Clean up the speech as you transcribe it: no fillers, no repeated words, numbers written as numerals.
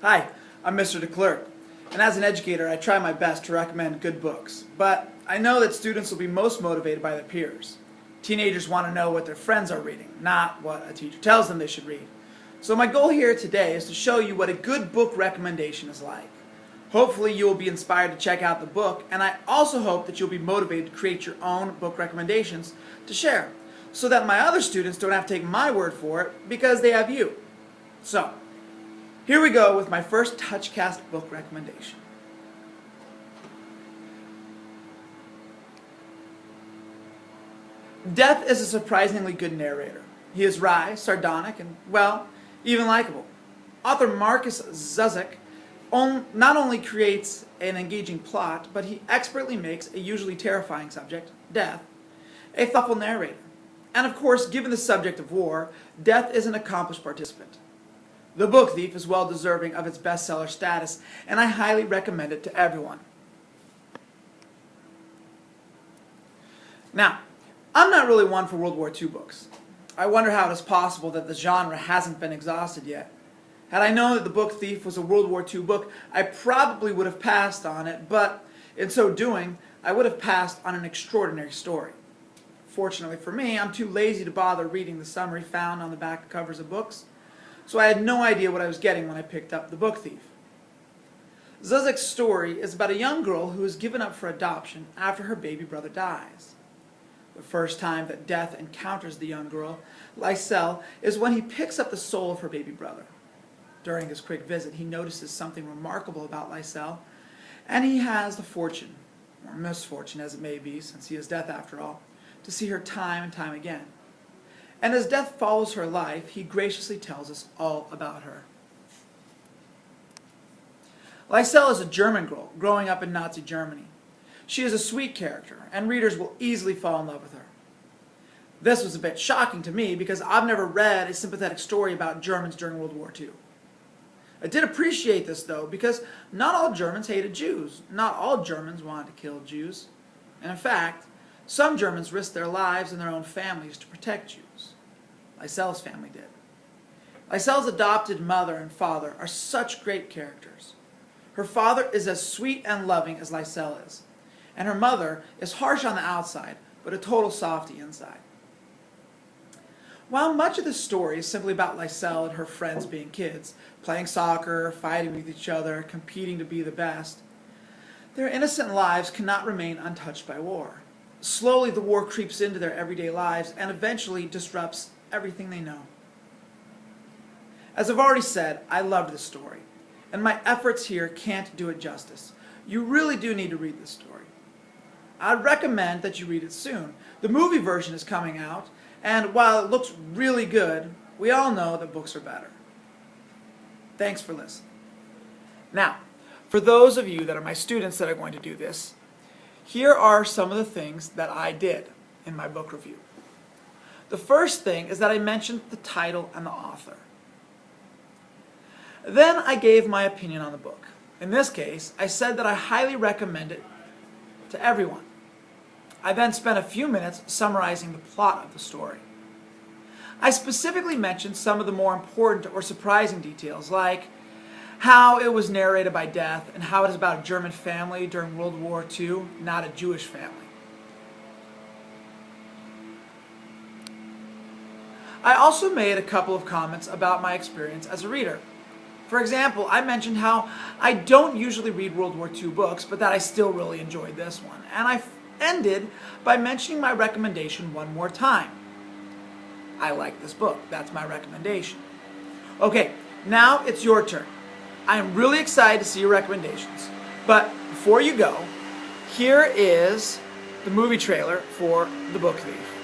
Hi, I'm Mr. DeClerc, and as an educator I try my best to recommend good books, but I know that students will be most motivated by their peers. Teenagers want to know what their friends are reading, not what a teacher tells them they should read. So my goal here today is to show you what a good book recommendation is like. Hopefully you will be inspired to check out the book, and I also hope that you'll be motivated to create your own book recommendations to share, so that my other students don't have to take my word for it because they have you. So, here we go with my first Touchcast book recommendation. Death is a surprisingly good narrator. He is wry, sardonic, and, well, even likable. Author Marcus Zuzik not only creates an engaging plot, but he expertly makes a usually terrifying subject, death, a thoughtful narrator. And of course, given the subject of war, death is an accomplished participant. The Book Thief is well deserving of its bestseller status, and I highly recommend it to everyone. Now, I'm not really one for World War II books. I wonder how it is possible that the genre hasn't been exhausted yet. Had I known that The Book Thief was a World War II book, I probably would have passed on it, but in so doing, I would have passed on an extraordinary story. Fortunately for me, I'm too lazy to bother reading the summary found on the back covers of books, so I had no idea what I was getting when I picked up The Book Thief. Zuzik's story is about a young girl who is given up for adoption after her baby brother dies. The first time that death encounters the young girl, Lysel, is when he picks up the soul of her baby brother. During his quick visit, he notices something remarkable about Lysel, and he has the fortune, or misfortune as it may be, since he is death after all, to see her time and time again. And as death follows her life, he graciously tells us all about her. Lysel is a German girl growing up in Nazi Germany. She is a sweet character, and readers will easily fall in love with her. This was a bit shocking to me because I've never read a sympathetic story about Germans during World War II. I did appreciate this, though, because not all Germans hated Jews. Not all Germans wanted to kill Jews. And in fact, some Germans risked their lives and their own families to protect Jews. Lysel's family did. Lysel's adopted mother and father are such great characters. Her father is as sweet and loving as Lysel is, and her mother is harsh on the outside, but a total softie inside. While much of the story is simply about Lysel and her friends being kids, playing soccer, fighting with each other, competing to be the best, their innocent lives cannot remain untouched by war. Slowly, the war creeps into their everyday lives and eventually disrupts everything they know. As I've already said, I loved this story, and my efforts here can't do it justice. You really do need to read this story. I'd recommend that you read it soon. The movie version is coming out, and while it looks really good, we all know that books are better. Thanks for listening. Now, for those of you that are my students that are going to do this, here are some of the things that I did in my book review. The first thing is that I mentioned the title and the author. Then I gave my opinion on the book. In this case, I said that I highly recommend it to everyone. I then spent a few minutes summarizing the plot of the story. I specifically mentioned some of the more important or surprising details, like how it was narrated by death and how it is about a German family during World War II, not a Jewish family. I also made a couple of comments about my experience as a reader. For example, I mentioned how I don't usually read World War II books, but that I still really enjoyed this one. And I ended by mentioning my recommendation one more time. I like this book. That's my recommendation. Okay, now it's your turn. I am really excited to see your recommendations. But before you go, here is the movie trailer for The Book Thief.